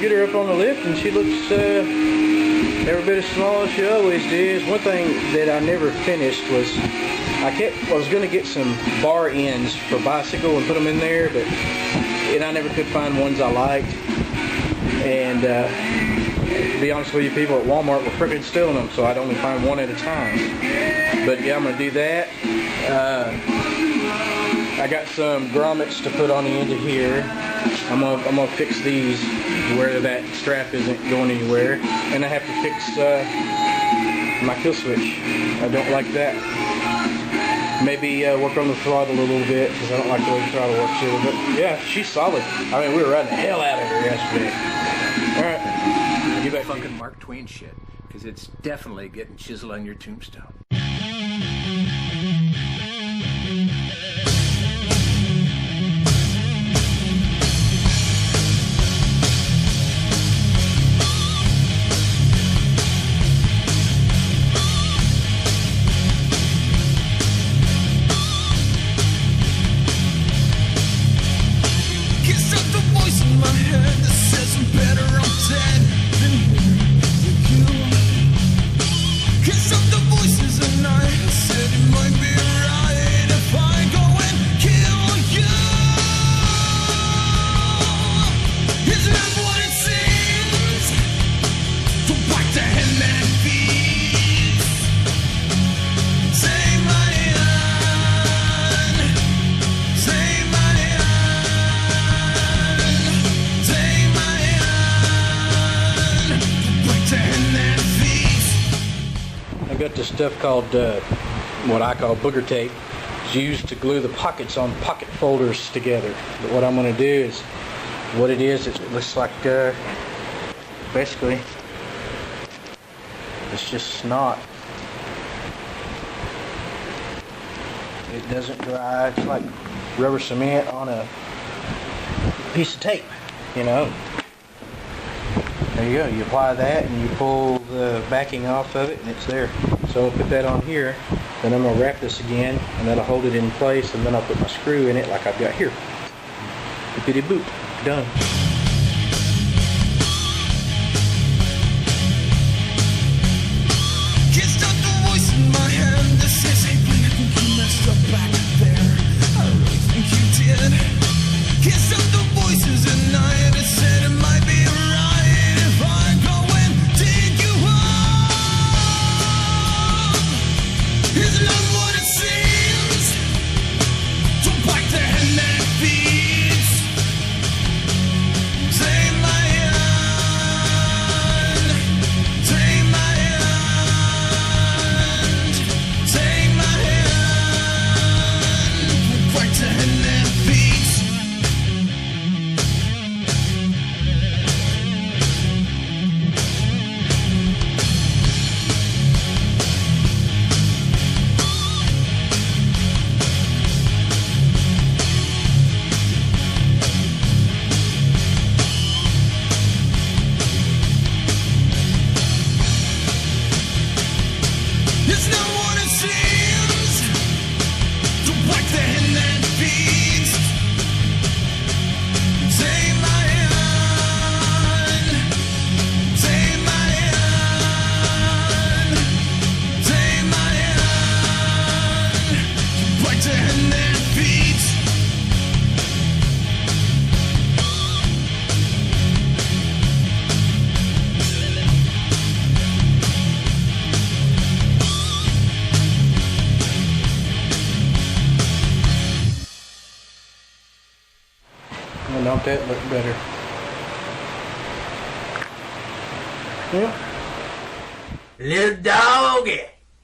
get her up on the lift, and she looks every bit as small as she always did. One thing that I never finished was I was going to get some bar ends for bicycle and put them in there, but I never could find ones I liked. And to be honest with you, people at Walmart were freaking stealing them, so I'd only find one at a time. But yeah, I'm going to do that. I got some grommets to put on the end of here. I'm gonna fix these where that strap isn't going anywhere, and I have to fix my kill switch. I don't like that. Maybe work on the throttle a little bit because I don't like the way the throttle works too. But yeah, she's solid. I mean, we were riding the hell out of her yesterday. All right, get back fucking Mark Twain shit, because it's definitely getting chiseled on your tombstone. Got this stuff called what I call booger tape. It's used to glue the pockets on pocket folders together. But what I'm going to do is, what it is, it looks like basically it's just snot. It doesn't dry. It's like rubber cement on a piece of tape, you know. There you go. You apply that and you pull the backing off of it and it's there. So I'll put that on here, then I'm going to wrap this again and that'll hold it in place, and then I'll put my screw in it like I've got here. Bippity boop. Done. And don't that look better? Yeah. Little doggy.